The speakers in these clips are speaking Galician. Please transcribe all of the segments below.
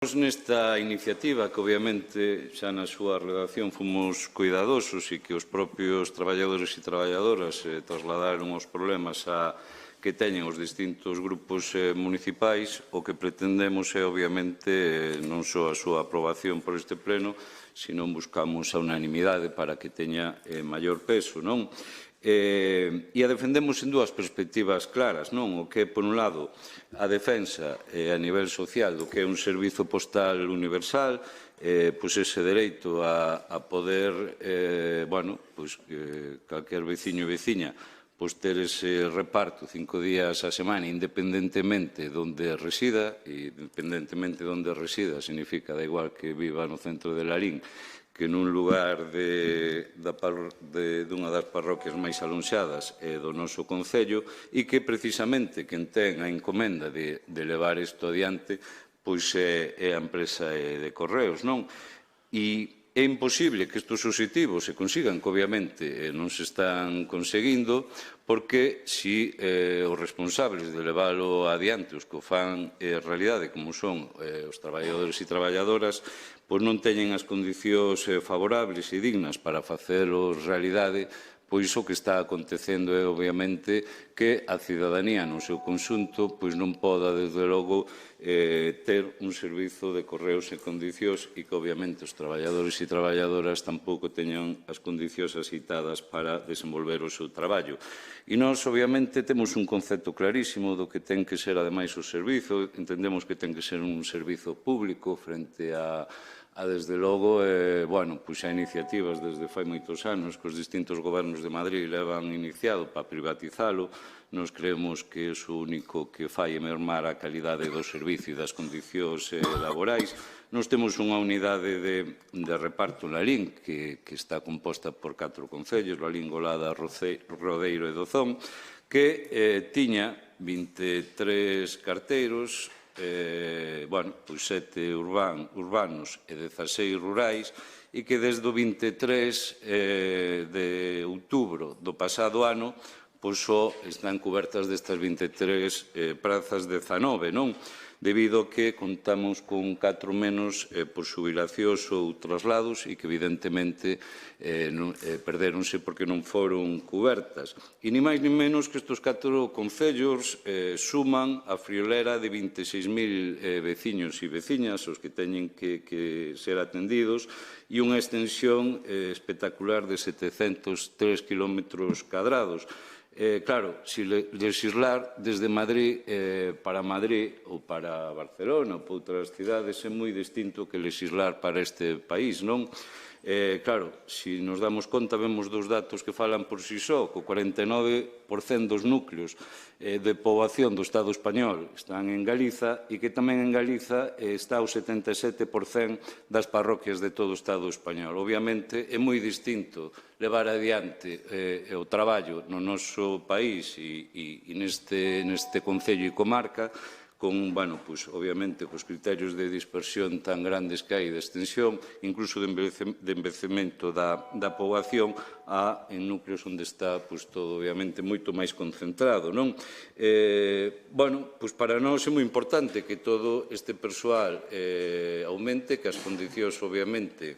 Nesta iniciativa, que obviamente xa na súa redacción fomos cuidadosos e que os propios traballadores e traballadoras trasladaron os problemas que teñen os distintos grupos municipais, o que pretendemos é, obviamente, non só a súa aprobación por este pleno, sino buscamos a unanimidade para que teña maior peso, non? E a defendemos en dúas perspectivas claras, non? O que é, por un lado, a defensa a nivel social do que é un servizo postal universal, pois ese dereito a poder, calquer veciño e veciña, pois ter ese reparto 5 días a semana, independentemente de onde resida, e independentemente de onde resida significa da igual que viva no centro de Lalín, que nun lugar dunha das parroquias máis alonxadas do noso concello, e que precisamente quen ten a encomenda de levar isto adiante pois é a empresa de Correos, non? E é imposible que estes obxectivos se consigan, que obviamente non se están conseguindo, porque se os responsables de leválo adiante, os que o fan realidade, como son os traballadores e traballadoras, pois non teñen as condicións favorables e dignas para facelo realidade, pois o que está acontecendo é, obviamente, que a cidadanía no seu conxunto pois non poda, desde logo, ter un servizo de correos en condicións e que, obviamente, os traballadores e traballadoras tampouco teñan as condicións axeitadas para desenvolver o seu traballo. E nós, obviamente, temos un concepto clarísimo do que ten que ser, ademais, o servizo. Entendemos que ten que ser un servizo público frente a desde logo, pois a iniciativas desde fai moitos anos que os distintos gobernos de Madrid levan iniciado para privatizalo. Nos creemos que é o único que fai mermar a calidade do servicio e das condicións laborais. Nos temos unha unidade de reparto en Lalín que está composta por 4 concellos, Lalín, Golada, Rodeiro e Dozón, que tiña 23 carteiros, 7 urbanos e 16 rurais, e que desde o 23 de outubro do pasado ano só están cobertas destas 23 prazas 19, non? Debido a que contamos con 4 menos por xubilacións ou traslados e que, evidentemente, perderonse porque non foron cubertas. E ni máis ni menos que estes 4 concellos suman a friolera de 26.000 veciños e veciñas os que teñen que ser atendidos e unha extensión espectacular de 703 kilómetros cadrados. Claro, se legislar desde Madrid para Madrid ou para Barcelona ou para outras cidades é moi distinto que legislar para este país, non? Claro, se nos damos conta, vemos dos datos que falan por si só, que o 49% dos núcleos de poboación do Estado español están en Galiza e que tamén en Galiza está o 77% das parroquias de todo o Estado español. Obviamente, é moi distinto levar adiante o traballo no noso país e neste concello e comarca con, obviamente, cos criterios de dispersión tan grandes que hai de extensión, incluso de envellecemento da poboación, en núcleos onde está todo, obviamente, moito máis concentrado, non? Para nós é moi importante que todo este persoal aumente, que as condicións, obviamente,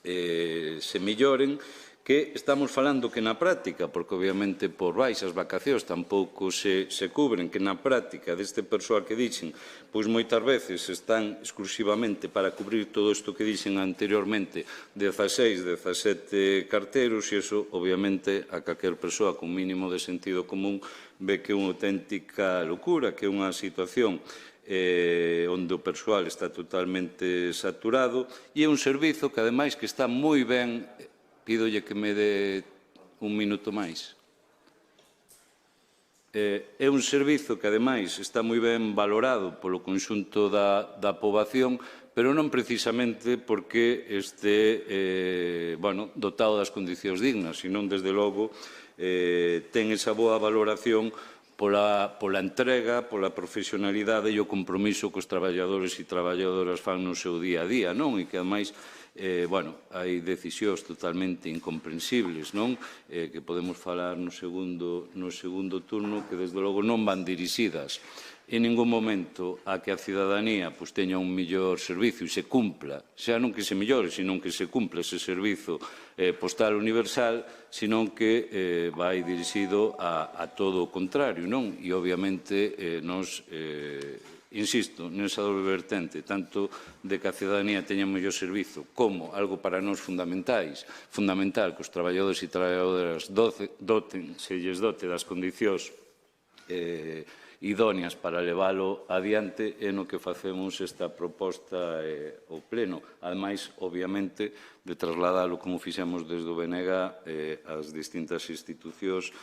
se melloren, que estamos falando que na práctica, porque obviamente por baixas vacacións tampouco se cubren, que na práctica deste persoal que dixen, pois moitas veces están exclusivamente para cubrir todo isto que dixen anteriormente, 16, 17 carteros, e iso obviamente a calquer persoa con mínimo de sentido común ve que é unha auténtica locura, que é unha situación onde o persoal está totalmente saturado e é un servizo que ademais que está moi ben. Pídolle que me dé un minuto máis. É un servizo que, ademais, está moi ben valorado polo conxunto da poboación, pero non precisamente porque este dotado das condicións dignas, senón, desde logo, ten esa boa valoración pola entrega, pola profesionalidade e o compromiso que os traballadores e traballadoras fan no seu día a día, non? E que, ademais, hai decisións totalmente incomprensibles, non? Que podemos falar no segundo turno, que desde logo non van dirixidas en ningún momento a que a cidadanía teña un mellor servicio e se cumpla, xa non que se mellore, senón que se cumpla ese servizo postal universal, senón que vai dirixido a todo o contrario, non? E, obviamente, nos insisto, nesa doble vertente, tanto de que a cidadanía teña un mellor servizo como algo para nós fundamental que os traballadores e traballadoras se lles dote das condicións idóneas para leválo adiante é no que facemos esta proposta ao Pleno. Ademais, obviamente, de trasladalo como fixemos desde o BNG ás distintas institucións,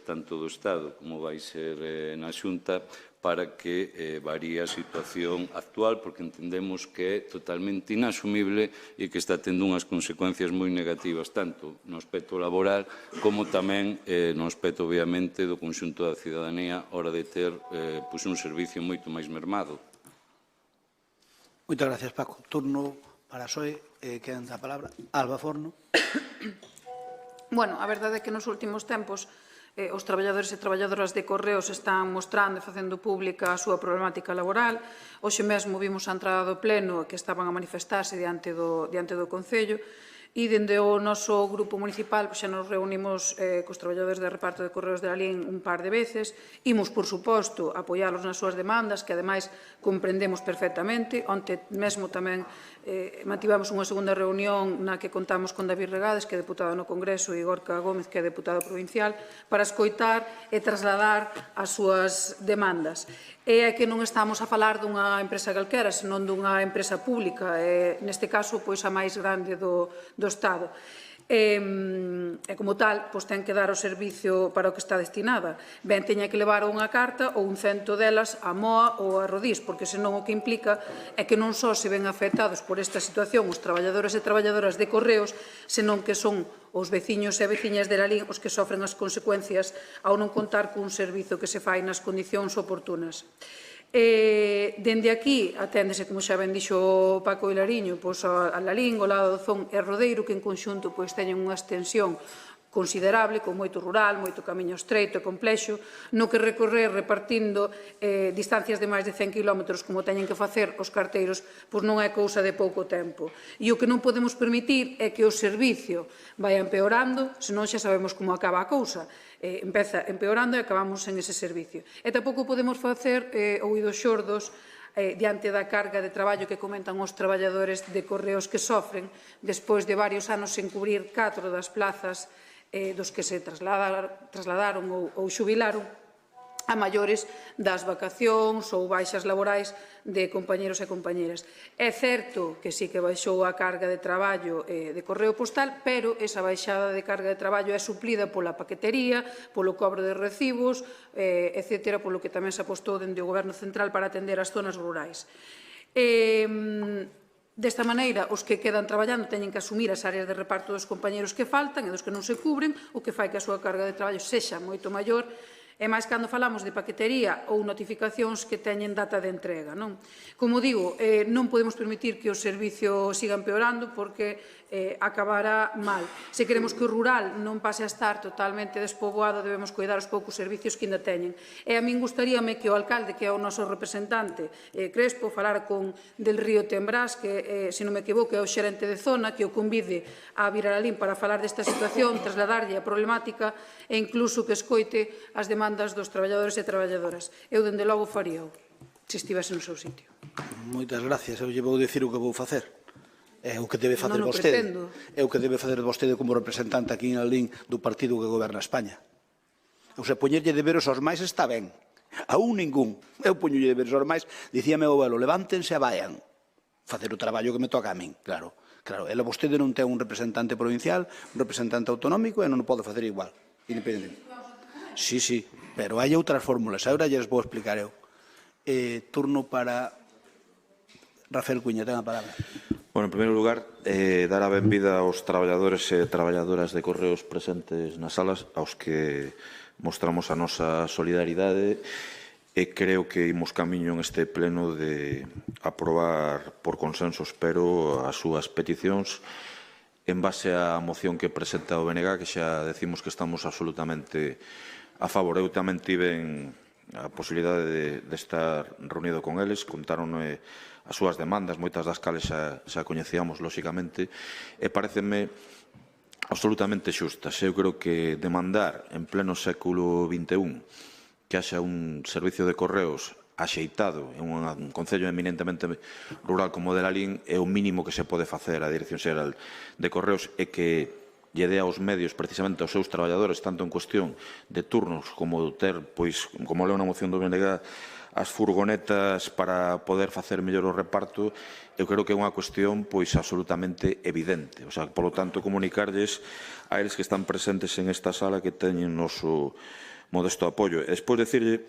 tanto do Estado como vai ser na Xunta, para que varíe a situación actual, porque entendemos que é totalmente inasumible e que está tendo unhas consecuencias moi negativas, tanto no aspecto laboral como tamén no aspecto, obviamente, do conxunto da cidadanía a hora de ter un servicio moito máis mermado. Moitas gracias, Paco. Turno para a SOE. Quedan a palabra. Alba Forno. Bueno, a verdade é que nos últimos tempos os traballadores e traballadoras de Correos están mostrando e facendo pública a súa problemática laboral. Hoxe mesmo vimos a entrada do Pleno que estaban a manifestarse diante do Concello e dende o noso grupo municipal xa nos reunimos cos traballadores de reparto de Correos de Lalín un par de veces. Imos, por suposto, apoialos nas súas demandas, que ademais comprendemos perfectamente. Onte mesmo tamén mantivamos unha segunda reunión na que contamos con David Regades, que é deputado no Congreso, e Gorka Gómez, que é deputado provincial, para escoitar e trasladar as súas demandas. É que non estamos a falar dunha empresa calquera, senón dunha empresa pública, neste caso, a máis grande do Estado. E, como tal, ten que dar o servicio para o que está destinada. Ben, teña que levar unha carta ou un cento delas a MOA ou a Rodís, porque senón o que implica é que non só se ven afectados por esta situación os traballadores e traballadoras de Correos, senón que son os veciños e veciñas de Lalín os que sofren as consecuencias ao non contar cun servizo que se fai nas condicións oportunas. Dende aquí aténdese, como xa ben dixo Paco Hilariño, a Lalín, o lado do Zón e Rodeiro, que en conxunto teñen unha extensión considerable, con moito rural, moito camiño estreito e complexo, no que recorrer repartindo distancias de máis de 100 km, como teñen que facer os carteiros, non é cousa de pouco tempo. E o que non podemos permitir é que o servicio vai empeorando, senón xa sabemos como acaba a cousa. Empeza empeorando e acabamos en ese servicio. E tampouco podemos facer oídos xordos diante da carga de traballo que comentan os traballadores de Correos que sofren despois de varios anos sen cubrir 4 das plazas dos que se trasladaron ou xubilaron a maiores das vacacións ou baixas laborais de compañeros e compañeras. É certo que sí que baixou a carga de traballo de correo postal, pero esa baixada de carga de traballo é suplida pola paquetería, polo cobro de recibos, etc., polo que tamén se apostou dende o Goberno Central para atender as zonas rurais. Desta maneira, os que quedan traballando teñen que asumir as áreas de reparto dos compañeros que faltan e dos que non se cubren, o que fai que a súa carga de traballo sexa moito maior, e máis cando falamos de paquetería ou notificacións que teñen data de entrega. Como digo, non podemos permitir que o servicio siga empeorando porque acabará mal. Se queremos que o rural non pase a estar totalmente despoboado, debemos cuidar os poucos servicios que ainda teñen. E a min gustaríame que o alcalde, que é o noso representante, Crespo, falara con Del Río Tembrás, que, se non me equivoco, é o xerente de zona, que o convide a vir a Lalín para falar desta situación, trasladarlle a problemática e incluso que escoite as demandas dos traballadores e traballadoras. Eu, dende logo, faríao, se estivese no seu sitio. Moitas gracias. Eu lle vou dicir o que vou facer. É o que debe facer vostede. É o que debe facer vostede como representante aquí en Lalín do partido que goberna España. O sea, poñerlle deberes aos máis está ben. A un ningún. Eu poñolle deberes aos máis. Dicíame o abuelo, levántense e vayan. Facer o traballo que me toca a min, claro. Claro, ela vostede non ten un representante provincial, un representante autonómico e non o pode facer igual. Independente. Sí, sí, pero hai outras fórmulas. Agora lles vou explicar eu. Turno para Rafael Cuña, ten a palabra. Bueno, en primeiro lugar, dar a benvida aos traballadores e traballadoras de Correos presentes nas salas, aos que mostramos a nosa solidaridade e creo que imos camiño en este pleno de aprobar por consenso, espero, as súas peticións en base á moción que presenta o BNG, que xa decimos que estamos absolutamente a favor. Eu tamén tiven a posibilidade de estar reunido con eles, contaron as súas demandas, moitas das cales xa coñecíamos, lóxicamente, e pareceme absolutamente xustas. Eu creo que demandar en pleno século XXI que haxa un servicio de correos axeitado en un concello eminentemente rural como o de Lalín é o mínimo que se pode facer a Dirección Xeral de Correos e que lle dé aos medios precisamente aos seus traballadores tanto en cuestión de turnos como ter, pois, como leo na moción do BNG, as furgonetas para poder facer mellor o reparto, eu creo que é unha cuestión pois absolutamente evidente. O sea, polo tanto, comunicarlles a eles que están presentes en esta sala que teñen noso modesto apoio. E despois decirlle,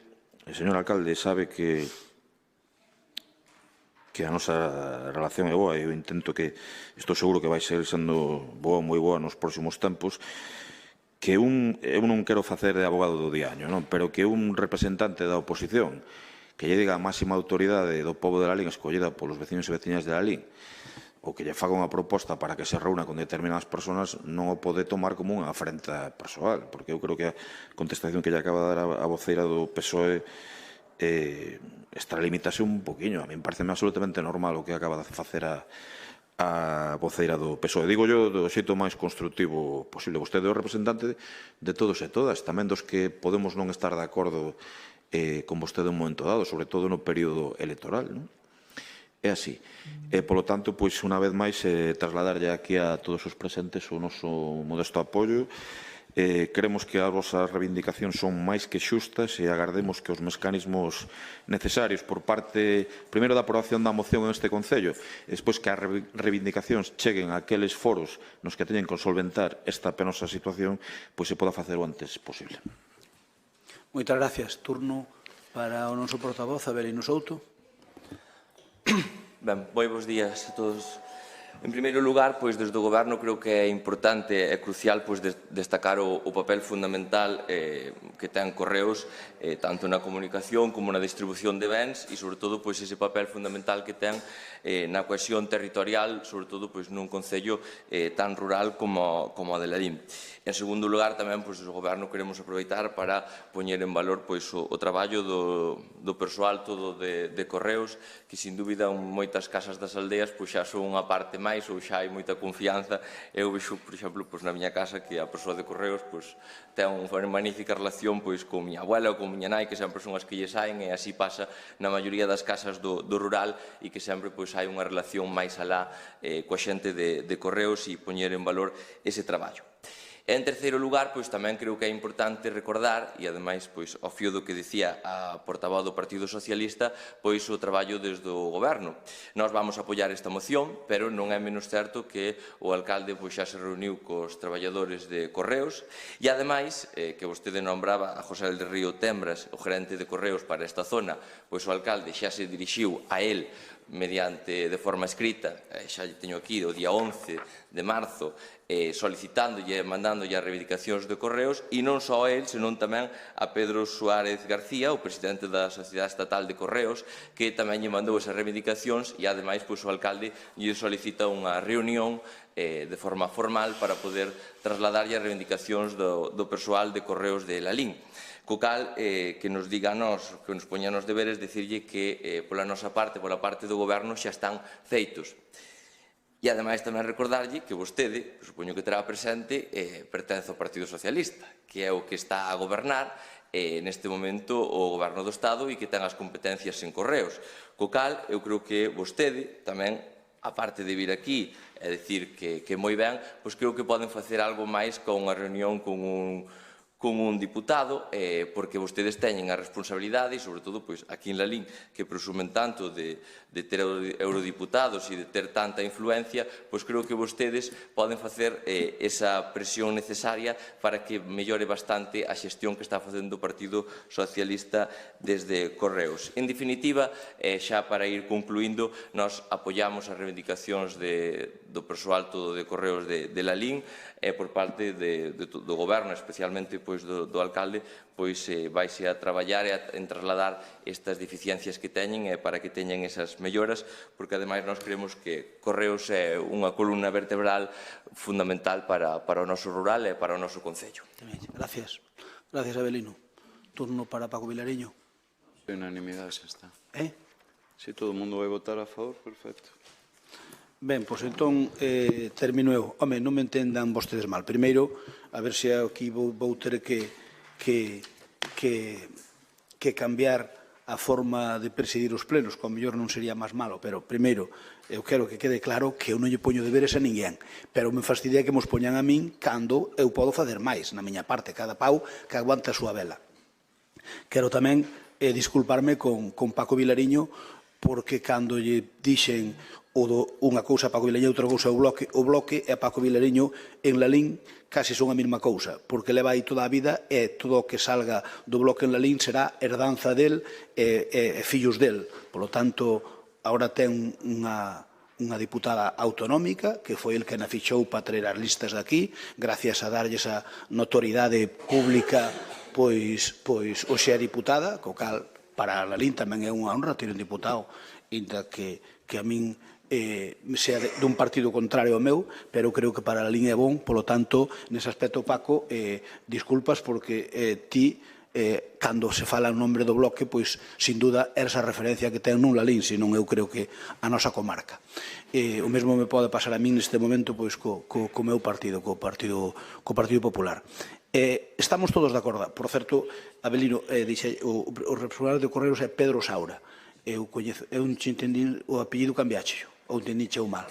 el señor alcalde sabe que a nosa relación é boa, eu intento que, estou seguro que vai ser sendo boa, moi boa nos próximos tempos, que eu non quero facer de abogado do diaño, non? Pero que un representante da oposición que lle diga a máxima autoridade do pobo de Lalín escollida polos veciños e veciñas de Lalín ou que lle faga unha proposta para que se reúna con determinadas persoas non o pode tomar como unha afrenta persoal, porque eu creo que a contestación que lle acaba de dar a voceira do PSOE extralimitase un poquinho. A mí me parece absolutamente normal o que acaba de facer a voceira do PSOE. Digo yo do xeito máis constructivo posible. Vostede é o representante de todos e todas, tamén dos que podemos non estar de acordo con vostede en un momento dado, sobre todo no período electoral, non? É así. Polo tanto, pois, unha vez máis, trasladarlle aquí a todos os presentes o noso modesto apoio. Creemos que as vosas reivindicacións son máis que xustas e agardemos que os mecanismos necesarios por parte, primeiro, da aprobación da moción en este Concello, e despois que as reivindicacións cheguen a aqueles foros nos que teñen que solventar esta penosa situación, pois se poda facer o antes posible. Moitas gracias. Turno para o noso portavoz, Abelino Souto. Ben, moi bons días a todos. En primeiro lugar, pois, desde o Goberno creo que é importante e crucial pois, destacar o papel fundamental que ten Correos tanto na comunicación como na distribución de bens e, sobre todo, pois, ese papel fundamental que ten na cohesión territorial, sobre todo pois, nun concello tan rural como a de Lalín. En segundo lugar, tamén, pois, o Goberno queremos aproveitar para poñer en valor pois, o traballo do persoal todo de Correos, que, sin dúbida, en moitas casas das aldeas pois, xa son unha parte máis ou xa hai moita confianza. Eu vexo, por exemplo, pois, na miña casa que a persoa de Correos pois, ten unha magnífica relación pois, con miña abuela ou con miña nai, que sempre son as que lle saen, e así pasa na maioría das casas do rural e que sempre pois, hai unha relación máis alá coa xente de Correos e poñer en valor ese traballo. En terceiro lugar, pois, tamén creo que é importante recordar, e ademais, pois, ao fío do que dicía a portavoz do Partido Socialista, pois o traballo desde o Goberno. Nós vamos apoiar esta moción, pero non é menos certo que o alcalde pois, xa se reuniu cos traballadores de Correos e, ademais, que vostede nombraba a José del Río Tembras, o gerente de Correos para esta zona, pois o alcalde xa se dirixiu a él mediante de forma escrita, xa teño aquí, o día 11 de marzo, solicitándolle e mandándolle as reivindicacións de Correos, e non só a él, senón tamén a Pedro Suárez García, o presidente da Sociedade Estatal de Correos, que tamén lle mandou esas reivindicacións e, ademais, pois, o alcalde lle solicita unha reunión de forma formal para poder trasladarlle as reivindicacións do persoal de Correos de Lalín. Co cal, que nos diga a nós, que nos poña nos deberes, dicirlle que pola nosa parte, pola parte do Goberno, xa están feitos. E, ademais, tamén recordarlle que vostede, supoño que terá presente, pertence ao Partido Socialista, que é o que está a gobernar neste momento o Goberno do Estado e que ten as competencias en Correos. Co cal, eu creo que vostede tamén, a parte de vir aquí e dicir que moi ben, pois creo que poden facer algo máis con unha reunión con un diputado, porque vostedes teñen a responsabilidade, e, sobre todo, pois, aquí en Lalín, que presumen tanto de ter eurodiputados e de ter tanta influencia, pois creo que vostedes poden facer esa presión necesaria para que mellore bastante a xestión que está facendo o Partido Socialista desde Correos. En definitiva, xa para ir concluindo, nós apoiamos as reivindicacións do persoal todo de Correos de Lalín, por parte do Goberno, especialmente pois, do alcalde, pois vaise a traballar en trasladar estas deficiencias que teñen para que teñan esas melloras, porque ademais nós creemos que Correos é unha columna vertebral fundamental para o noso rural e para o noso concello. Gracias. Gracias, Abelino. Turno para Paco Vilariño. Unanimidade, xa está. Se todo o mundo vai votar a favor, perfecto. Ben, pois entón termino eu. Home, non me entendan vostedes mal. Primeiro, a ver se aquí vou ter que cambiar a forma de presidir os plenos, que ao mellor non sería máis malo, pero primeiro, eu quero que quede claro que eu non lle poño deberes a ninguén, pero me fastidia que mos poñan a min cando eu podo facer máis, na miña parte, cada pau que aguanta a súa vela. Quero tamén disculparme con Paco Vilariño, porque cando lle dixen unha cousa a Paco Vilariño e outra cousa o Bloque e a Paco Vilariño en Lalín casi son a mesma cousa, porque leva aí toda a vida e todo o que salga do Bloque en Lalín será herdanza del e fillos del. Por lo tanto, agora ten unha diputada autonómica, que foi el que na fichou para traer as listas de aquí, gracias a darlle esa notoriedade pública, pois hoxe é diputada, co cal para Lalín tamén é unha honra ter un diputado, inda que a min sea dun partido contrario ao meu, pero creo que para Lalín é bon, polo tanto, nese aspecto, Paco, disculpas porque ti, cando se fala en nombre do Bloque, pois, sin duda, é esa referencia que ten nun Lalín, senón eu creo que a nosa comarca. O mesmo me pode pasar a min neste momento pois co meu partido, co Partido Popular. Estamos todos de acordo. Por certo, Abelino, o responsable de Correos é Pedro Saura. Eu non entendín o apellido, cambiaxe, ou entendiche o mal.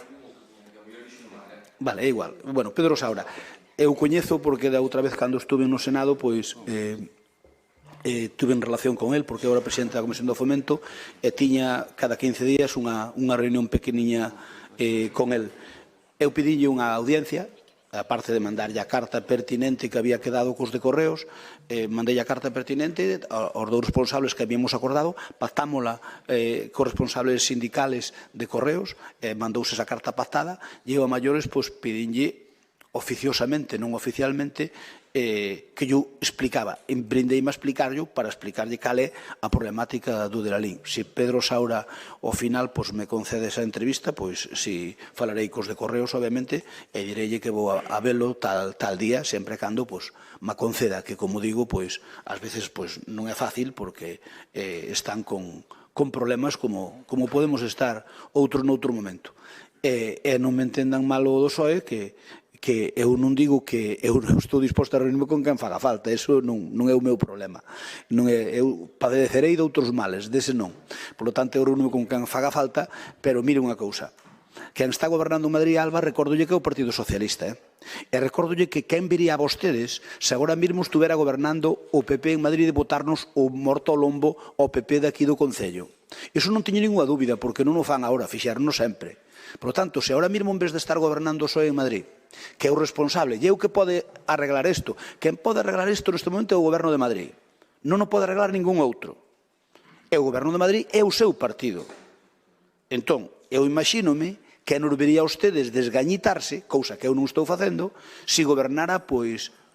Vale, é igual. Bueno, Pedro Saura. Eu coñezo porque da outra vez cando estuve no Senado, pois tuve en relación con el, porque eu era presidente da Comisión do Fomento, e tiña cada 15 días unha reunión pequeniña con el. Eu pidinlle unha audiencia, aparte de mandarlle a carta pertinente que había quedado cos de Correos, mandei a carta pertinente aos dous responsables que habíamos acordado, pactámola cos responsables sindicales de Correos, mandouse esa carta pactada, e eu a maiores pidinlle oficiosamente, non oficialmente, que yo explicaba, brindeime a explicarlo para explicarlle cal é a problemática do de Lalín. Se Pedro Saura ao final me concede esa entrevista, pois si falarei cos de Correos, obviamente, e direille que vou a velo tal día, sempre cando me conceda, que como digo, ás veces non é fácil porque están con problemas como podemos estar outros noutro momento. E non me entendan mal o do PSOE, que eu non digo que eu estou disposto a reunirme con quen faga falta, eso non é o meu problema. Eu padecerei de outros males, dese non. Por lo tanto, eu reunirme con quen faga falta, pero mire unha cousa. Quen está gobernando en Madrid, Alba, recórdolle que é o Partido Socialista. E recórdolle que quen viría a vostedes se agora mesmo estuvera gobernando o PP en Madrid de botarnos o morto ao lombo ao PP daqui do Concello. Iso non teño ninguna dúbida, porque non o fan agora, fixaronos sempre. Por lo tanto, se agora mesmo en vez de estar gobernando o PSOE en Madrid, que é o responsable, e eu que pode arreglar isto, quen pode arreglar isto neste momento é o Goberno de Madrid. Non o pode arreglar ningún outro. É o Goberno de Madrid e o seu partido. Entón, eu imagínome que non vería a ustedes desgañitarse, cousa que eu non estou facendo, se gobernara,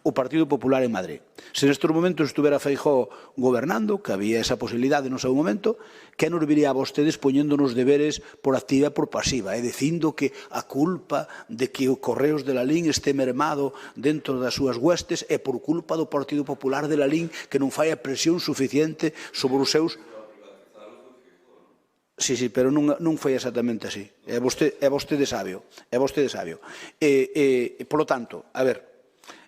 o Partido Popular en Madrid. Se nestes momentos estuvera Feijóo gobernando, que había esa posibilidade no seu momento, que non viría a vostedes poñéndonos deberes por activa e por pasiva, dicindo que a culpa de que o Correos de Lalín este mermado dentro das súas huestes é por culpa do Partido Popular de Lalín que non fai a presión suficiente sobre os seus... Sí, pero non foi exactamente así. É vostede sabio. Por lo tanto, a ver,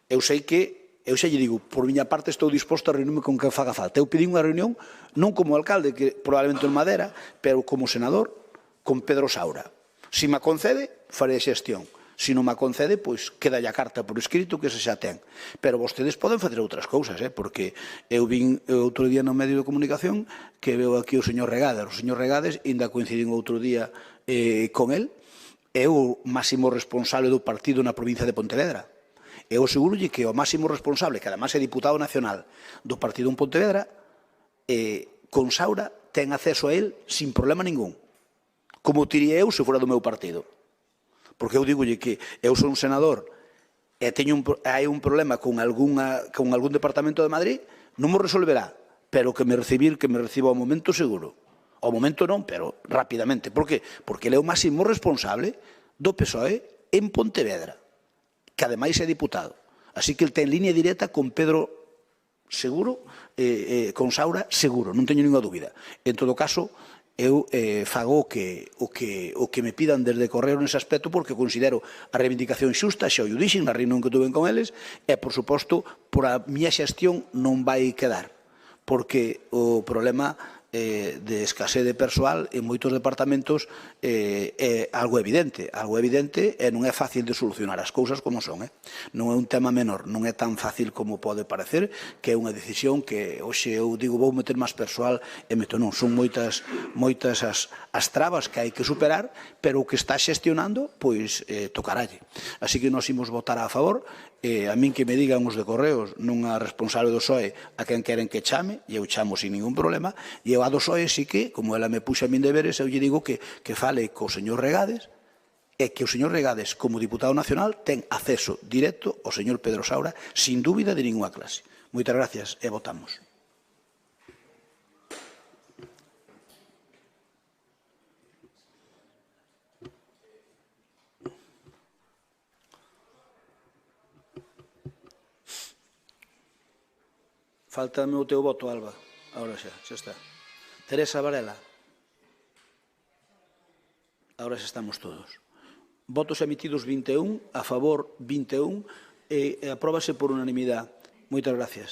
eu sei que, eu xa lle digo, por miña parte estou disposto a reunirme con quen faga falta. Eu pedi unha reunión, non como alcalde, que probablemente en Madera, pero como senador, con Pedro Saura. Se me concede, farei a xestión. Se non me concede, quedalle a carta por escrito que se xa ten. Pero vostedes poden facer outras cousas, porque eu vin outro día no medio de comunicación que veo aquí o señor Regades. O señor Regades, ainda coincidín outro día con el, é o máximo responsable do partido na provincia de Pontevedra. Eu asegurolle que o máximo responsable, que además é diputado nacional do partido en Pontevedra, con Saura ten acceso a él sin problema ningún. Como tiría eu se fora do meu partido. Porque eu digolle que eu sou un senador e hai un problema con algún departamento de Madrid, non mo resolverá, pero que me reciba ao momento seguro. Ao momento non, pero rapidamente. Por que? Porque ele é o máximo responsable do PSOE en Pontevedra, que ademais é diputado. Así que ele ten línea directa con Pedro Seguro con Saura, seguro, non teño ninguna dúbida. En todo caso, eu fago o que me pidan desde Correo nese aspecto, porque considero a reivindicación xusta, xa o dixen na reunión que tuve con eles, e, por suposto, por a miña xestión non vai quedar, porque o problema de escasez de persoal en moitos departamentos é algo evidente e non é fácil de solucionar as cousas como son. Non é un tema menor, non é tan fácil como pode parecer, que é unha decisión que hoxe eu digo vou meter máis persoal e meto non, son moitas as trabas que hai que superar, pero o que está xestionando, pois tocaralle. Así que nós imos votar a favor. A min que me digan os de Correos, non a responsable do SOE a quen queren que chame, e eu chamo sin ningún problema, e eu a do SOE sí que, como ela me puxa a min deberes, eu lle digo que fale co señor Regades, e que o señor Regades, como diputado nacional, ten acceso directo ao señor Pedro Saura, sin dúbida de ninguna clase. Moitas gracias e votamos. Faltame o teu voto, Alba. Ahora xa está. Teresa Varela. Ahora xa estamos todos. Votos emitidos 21, a favor 21, e apróbase por unanimidade. Moitas gracias.